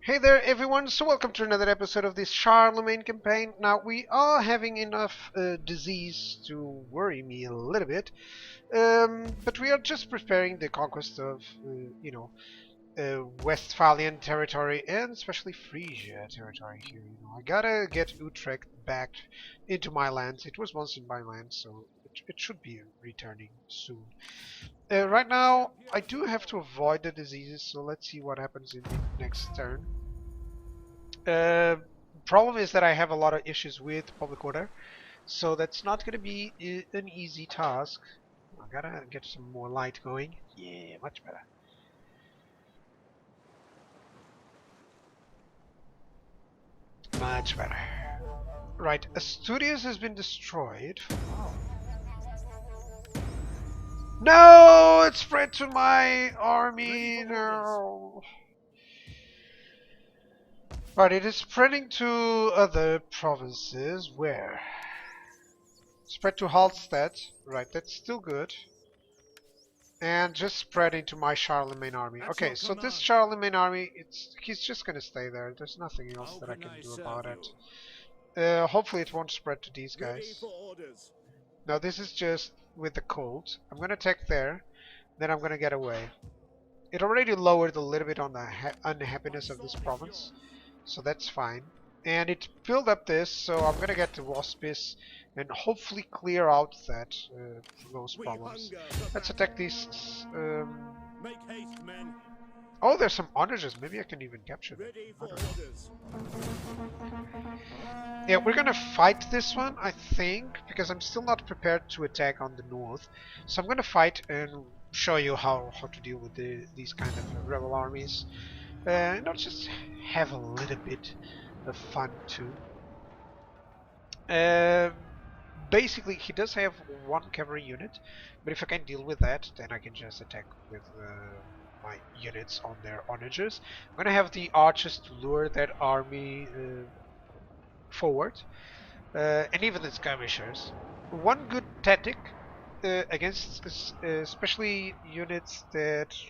Hey there everyone, so welcome to another episode of this Charlemagne campaign. Now we are having enough disease to worry me a little bit, but we are just preparing the conquest of, Westphalian territory and especially Frisia territory here. I gotta get Utrecht back into my lands. It was once in my lands, so it should be returning soon. Right now, I do have to avoid the diseases, so let's see what happens in the next turn. Uh, Problem is that I have a lot of issues with public order, so that's not going to be an easy task. I gotta get some more light going. Yeah, much better. Much better. Right, Asturias has been destroyed. Oh. No, it's spread to my army. No. But it is spreading to other provinces. Where? Spread to Hallstatt. Right, that's still good. And just spread into my Charlemagne army. Okay, so this Charlemagne army, he's just gonna stay there. There's nothing else that I can do about it. Hopefully it won't spread to these guys. Now this is just with the cold. I'm gonna attack there, then I'm gonna get away. It already lowered a little bit on the unhappiness of this province, so that's fine. And it filled up this, so I'm gonna get the Waspis and hopefully clear out those problems. Let's attack these. Make haste, men. Oh, there's some onages. Maybe I can even capture them. Yeah, we're gonna fight this one, I think, because I'm still not prepared to attack on the north. So I'm gonna fight and show you how to deal with these kind of rebel armies. Just have a little bit of fun too. Basically, he does have one cavalry unit, but if I can deal with that, then I can just attack with my units on their onages. I'm gonna have the archers to lure that army forward, and even the skirmishers. One good tactic against especially units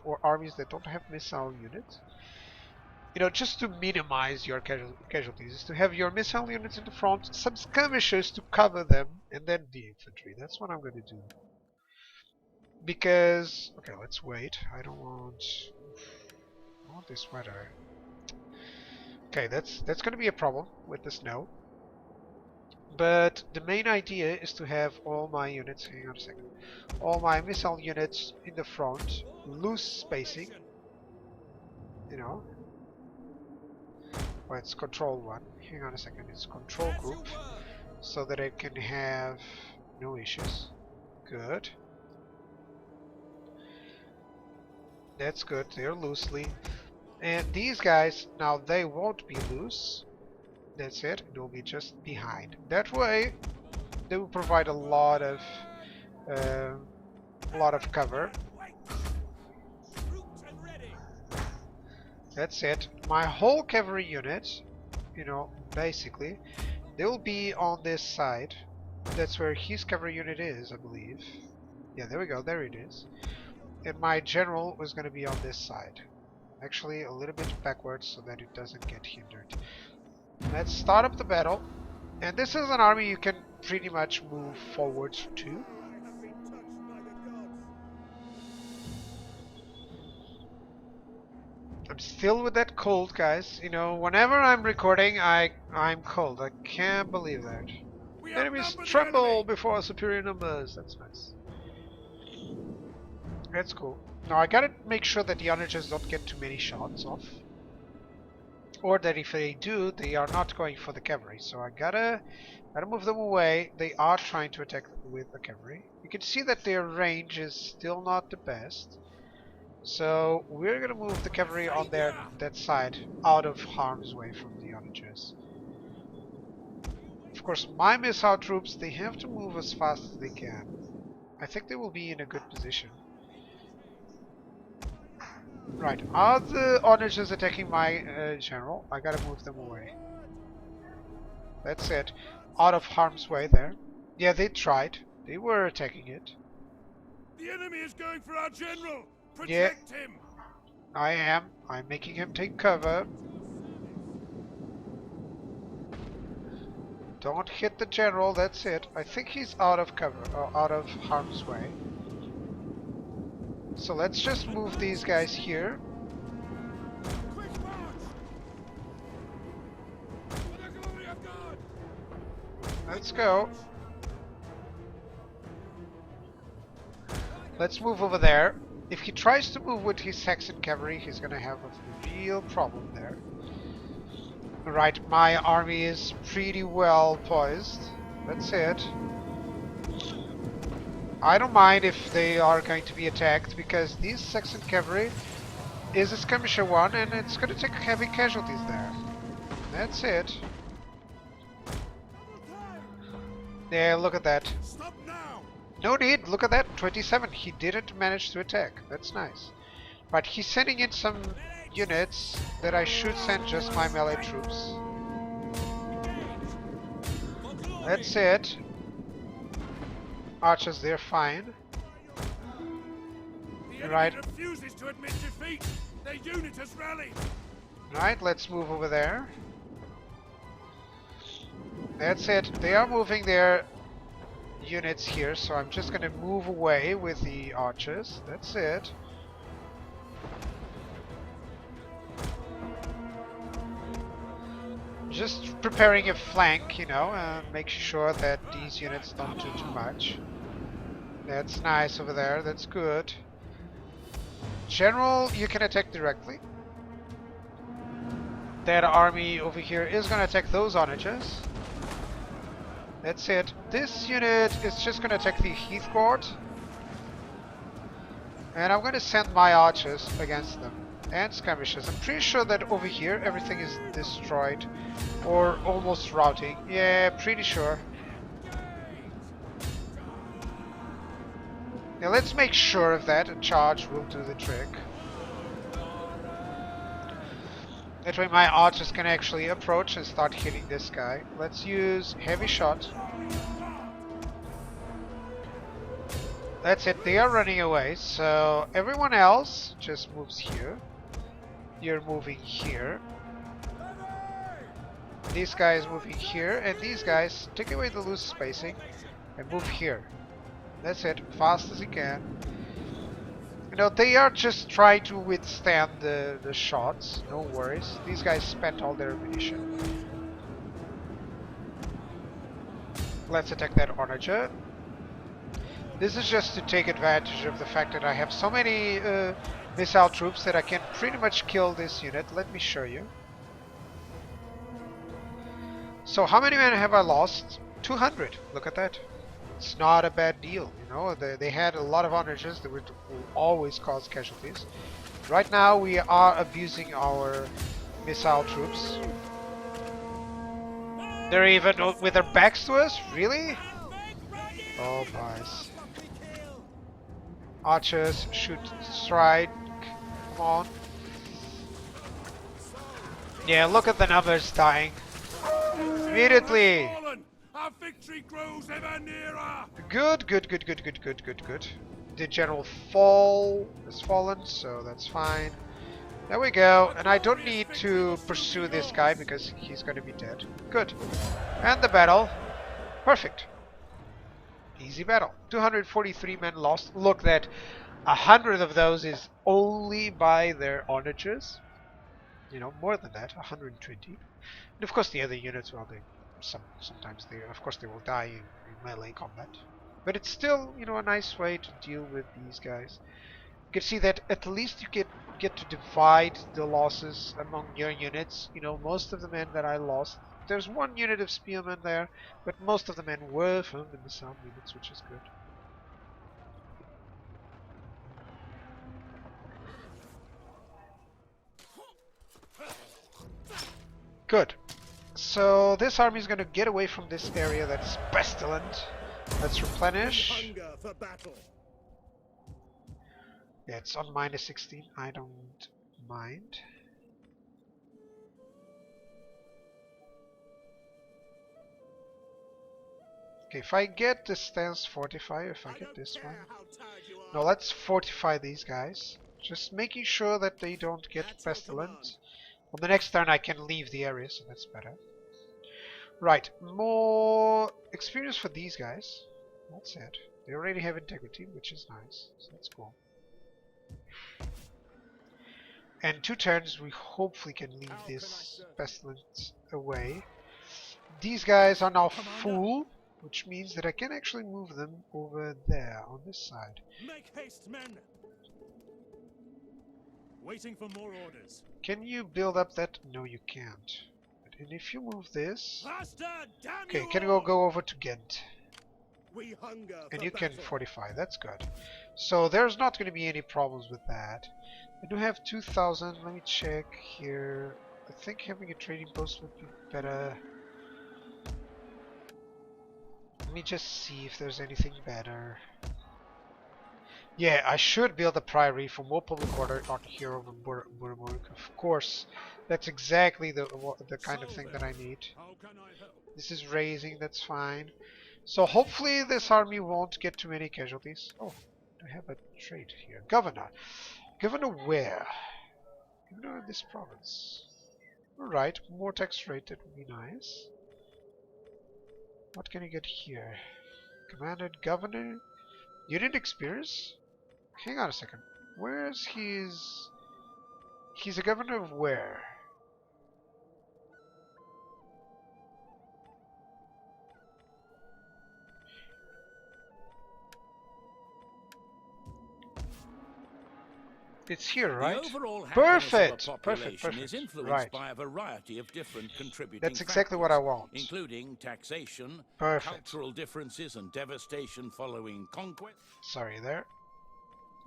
or armies that don't have missile units, just to minimize your casualties, is to have your missile units in the front, some skirmishers to cover them, and then the infantry. That's what I'm going to do. Because, okay, let's wait. I don't want this weather. Okay, that's going to be a problem with the snow. But the main idea is to have all my units, hang on a second, all my missile units in the front, loose spacing, Well, it's control 1. Hang on a second, it's control group, so that I can have no issues. Good. That's good, they're loosely. And these guys, now they won't be loose. That's it, they'll be just behind. That way, they will provide a lot of cover. That's it. My whole cavalry unit, basically, they will be on this side. That's where his cavalry unit is, I believe. Yeah, there we go. There it is. And my general was going to be on this side. Actually, a little bit backwards so that it doesn't get hindered. Let's start up the battle. And this is an army you can pretty much move forward to. I'm still with that cold, guys. Whenever I'm recording, I'm cold. I can't believe that. Enemies tremble before superior numbers. That's nice. That's cool. Now I gotta make sure that the onages don't get too many shots off. Or that if they do, they are not going for the cavalry. So I gotta move them away. They are trying to attack with the cavalry. You can see that their range is still not the best. So we're gonna move the cavalry on that side out of harm's way from the onages. Of course, my missile troops, they have to move as fast as they can. I think they will be in a good position. Right, are the onages attacking my general? I gotta move them away. That's it. Out of harm's way there. Yeah, they tried. They were attacking it. The enemy is going for our general! Protect him! I am. I'm making him take cover. Don't hit the general, that's it. I think he's out of cover, or out of harm's way. So let's just move these guys here. Quick march! For the glory of God! Let's go. Let's move over there. If he tries to move with his Saxon cavalry, he's gonna have a real problem there. Right, my army is pretty well poised. That's it. I don't mind if they are going to be attacked, because this Saxon cavalry is a skirmisher one, and it's gonna take heavy casualties there. That's it. Yeah, look at that. Stop now! No need, look at that, 27. He didn't manage to attack. That's nice. But he's sending in some units that I should send just my melee troops. That's it. Archers, they're fine. The enemy Right. refuses to admit defeat. Their unit has rallied. Right, let's move over there. That's it. They are moving their units here, so I'm just gonna move away with the archers. That's it. Just preparing a flank, you know, and make sure that these units don't do too much. That's nice over there, that's good. General, you can attack directly. That army over here is gonna attack those onagers. That's it. This unit is just gonna attack the Heathcourt. And I'm gonna send my archers against them. And skirmishers. I'm pretty sure that over here everything is destroyed. Or almost routing. Yeah, pretty sure. Now let's make sure of that. A charge will do the trick. That way my archers can actually approach and start hitting this guy. Let's use heavy shot. That's it, they are running away, so everyone else just moves here. You're moving here. These guys moving here, and these guys take away the loose spacing and move here. That's it, fast as you can. You know, they are just trying to withstand the shots, no worries. These guys spent all their ammunition. Let's attack that onager. This is just to take advantage of the fact that I have so many missile troops that I can pretty much kill this unit. Let me show you. So how many men have I lost? 200. Look at that. It's not a bad deal, you know. They had a lot of onagers that will always cause casualties. Right now we are abusing our missile troops. They're even with their backs to us? Really? Oh boys. Archers, shoot, strike. Come on. Yeah, look at the numbers dying. Immediately. Our victory grows ever nearer. Good. The general has fallen, so that's fine. There we go, and I don't need to pursue this guy because he's going to be dead. Good. And the battle. Perfect. Easy battle. 243 men lost. Look, that 100 of those is only by their onagers. You know, more than that, 120. And of course the other units, well, sometimes of course they will die in melee combat. But it's still, you know, a nice way to deal with these guys. You can see that at least you get to divide the losses among your units. You know, most of the men that I lost, there's one unit of spearmen there, but most of the men were from the missile units, which is good. Good. So this army is going to get away from this area that's pestilent. Let's replenish. Hunger for battle. Yeah, it's on -16. I don't mind. Okay, if I get the stance fortify, if I get this one. No, let's fortify these guys. Just making sure that they don't get pestilent. On the next turn I can leave the area, so that's better. Right, more experience for these guys. That's it. They already have integrity, which is nice. So that's cool. And 2 turns, we hopefully can leave this pestilence away. These guys are now full, which means that I can actually move them over there on this side. Make haste, men. Waiting for more orders. Can you build up that? No, you can't. And if you move this, Faster, damn okay, you can you all! go over to Ghent? We hunger And for you can battle. fortify. That's good. So there's not going to be any problems with that. I do have 2,000. Let me check here. I think having a trading post would be better. Let me just see if there's anything better. Yeah, I should build a priory for more public order on here over Burmurk. Of course, that's exactly the kind of thing that I need. How can I help? This is raising, that's fine. So hopefully this army won't get too many casualties. Oh, I have a trait here. Governor. Governor where? Governor of this province. Alright, more tax rate, that would be nice. What can you get here? Commanded governor? Unit experience? Hang on a second. Where's his... He's a governor of where? It's here, right? The overall happiness Perfect! of a Perfect, population is perfect. influenced Right. by a variety of different contributing That's exactly what I factors, want. including taxation, Perfect. cultural differences and devastation following conquest. Sorry there.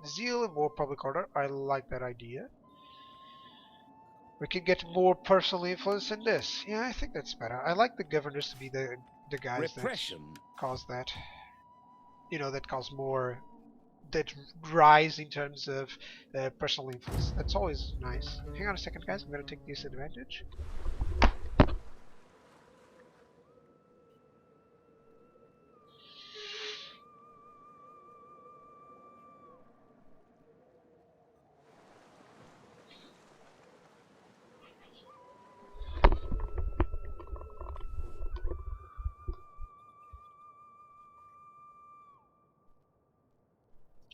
Zeal and more public order. I like that idea. We can get more personal influence in this. Yeah, I think that's better. I like the governors to be the guys Repression. that cause that. You know, that cause more... that rise in terms of personal influence. That's always nice. Hang on a second, guys. I'm going to take this advantage.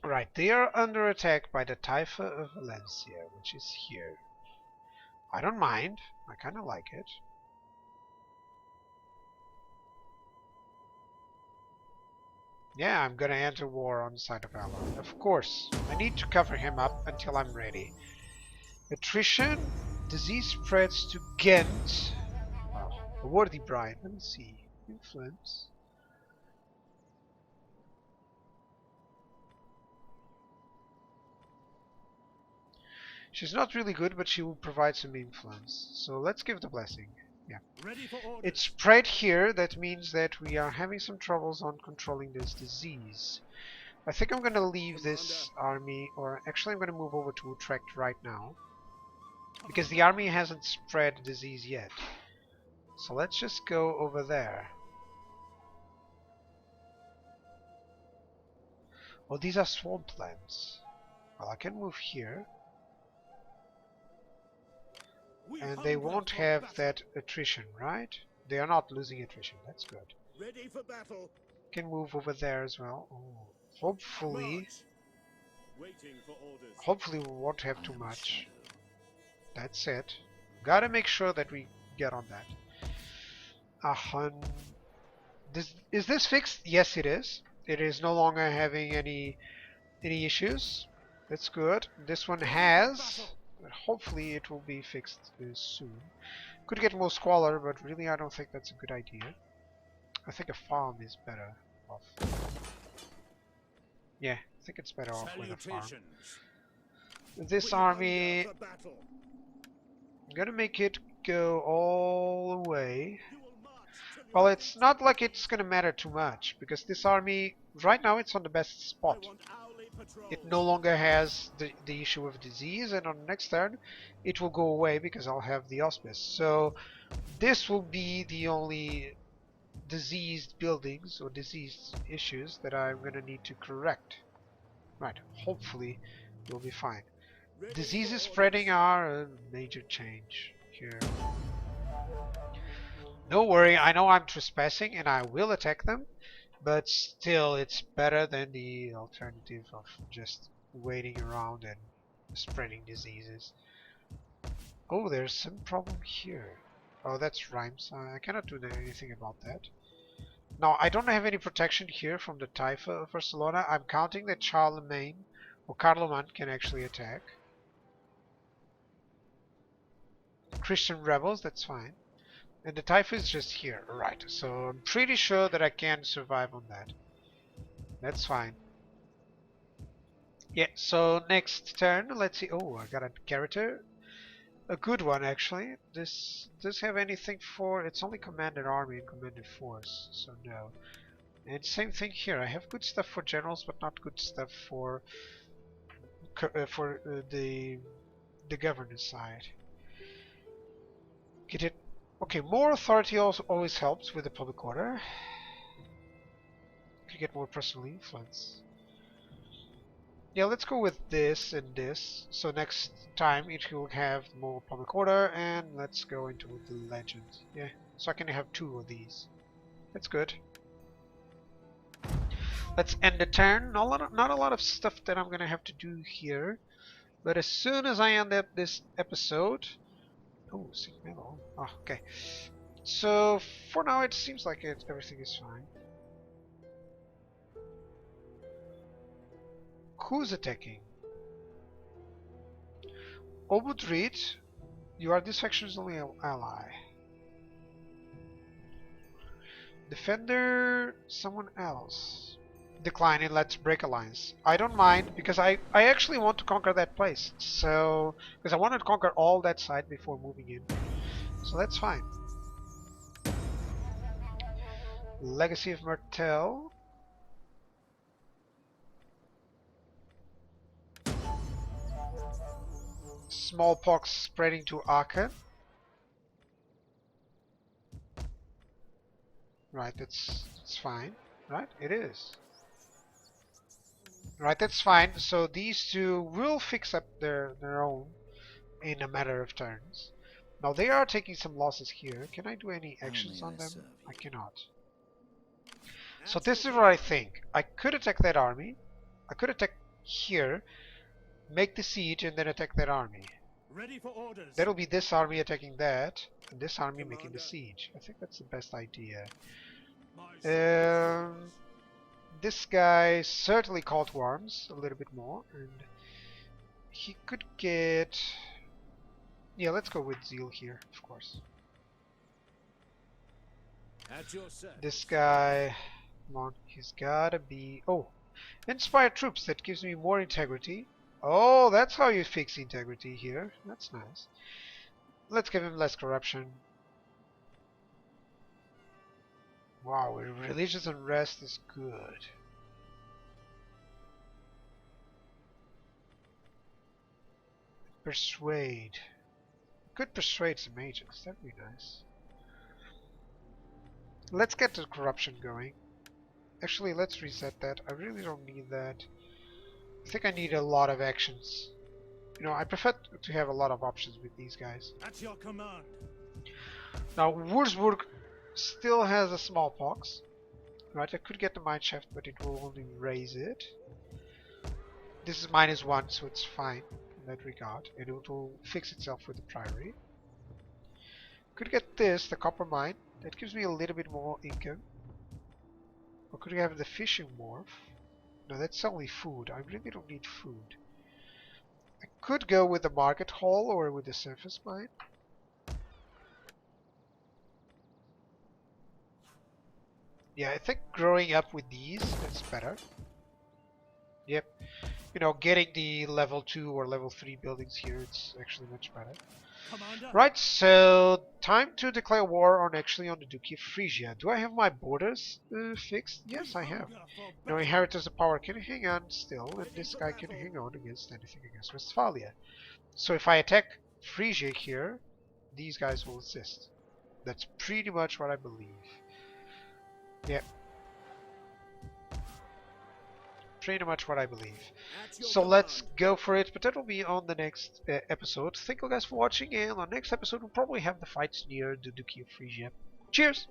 Right, they are under attack by the Taifa of Valencia, which is here. I don't mind. I kind of like it. Yeah, I'm gonna enter war on the side of Valor. Of course. I need to cover him up until I'm ready. Attrition. Disease spreads to Ghent. Wow. A worthy bride. Let me see. Influence. She's not really good, but she will provide some influence. So let's give the blessing. Yeah. Ready for orders. It's spread here. That means that we are having some troubles on controlling this disease. I think I'm going to leave this army, or actually I'm going to move over to Utrecht right now. Because the army hasn't spread disease yet. So let's just go over there. Oh, these are swamplands. Well, I can move here. We And they hunger won't for have battle. that attrition, right? They are not losing attrition. That's good. Ready for battle. Can move over there as well. Oh, hopefully, March. Waiting for orders. hopefully we won't have too much. That's it. Gotta make sure that we get on that. Is this fixed? Yes, it is. It is no longer having any issues. That's good. This one has. But hopefully it will be fixed soon. Could get more squalor, but really I don't think that's a good idea. I think a farm is better off. Yeah, I think it's better off with a farm. Salutations. This We army, hunger for battle. I'm gonna make it go all the way. You will march till you Well, are it's not like it's gonna matter too much, because this army, right now it's on the best I spot. want hourly patrols. It no longer has the issue of disease, and on the next turn it will go away because I'll have the auspice. So this will be the only diseased buildings or diseased issues that I'm going to need to correct. Right, hopefully we'll be fine. Ready Diseases for spreading orders. are a major change here. Don't worry, I know I'm trespassing and I will attack them, but still it's better than the alternative of just waiting around and spreading diseases. Oh, there's some problem here. Oh, that's rhymes. I cannot do anything about that. Now, I don't have any protection here from the Taifa of Barcelona. I'm counting that Charlemagne or Carloman can actually attack. Christian rebels, that's fine. And the Taifa is just here, right. So I'm pretty sure that I can survive on that. That's fine. Yeah, so next turn, let's see. Oh, I got a character. A good one, actually. This does have anything for... It's only commanded army and commanded force, so no. And same thing here. I have good stuff for generals, but not good stuff for the governor side. Get it? Okay, more authority also always helps with the public order. Could get more personal influence. Yeah, let's go with this and this. So next time it will have more public order, and let's go into the legend. Yeah, so I can have 2 of these. That's good. Let's end the turn. Not a lot of stuff that I'm gonna have to do here, but as soon as I end up this episode. Oh, SEGA. Oh, okay. So for now, it seems like everything is fine. Who's attacking? Obudrit, you are this faction's only ally. Defender, someone else. Decline and let's break alliance. I don't mind because I actually want to conquer that place. So because I want to conquer all that side before moving in. So that's fine. Legacy of Martel. Smallpox spreading to Aachen. Right, that's fine. Right, it is. Right, that's fine. So these two will fix up their own in a matter of turns. Now they are taking some losses here. Can I do any actions on them? I cannot. So this is what I think. I could attack that army. I could attack here, make the siege, and then attack that army. Ready for orders. That'll be this army attacking that, and this army making the siege. I think that's the best idea. This guy certainly called to arms a little bit more, and he could get... Yeah, let's go with Zeal here, of course. At your service. This guy, come on, he's gotta be... Oh, inspire troops, that gives me more integrity. Oh, that's how you fix integrity here. That's nice. Let's give him less corruption. Wow, religious unrest is good. Persuade. Could persuade some agents, that'd be nice. Let's get the corruption going. Actually, let's reset that. I really don't need that. I think I need a lot of actions. You know, I prefer to have a lot of options with these guys. At your command. Now, Würzburg still has a smallpox. Right, I could get the mineshaft, but it will only raise it. This is -1, so it's fine in that regard. And it will fix itself with the priory. Could get this, the copper mine. That gives me a little bit more income. Or could we have the fishing wharf? No, that's only food. I really don't need food. I could go with the market hall or with the surface mine. Yeah, I think growing up with these, that's better. Yep. You know, getting the level 2 or level 3 buildings here, it's actually much better. Commander. Right, so time to declare war on the Duchy of Frisia. Do I have my borders fixed? Yes, I have. No inheritors of power can hang on still, and this guy can hang on against anything against Westphalia. So if I attack Frisia here, these guys will assist. That's pretty much what I believe. Yeah. Pretty much what I believe. So let's go for it, but that will be on the next episode. Thank you guys for watching, and on the next episode we'll probably have the fights near the Duchy of Frisia. Cheers!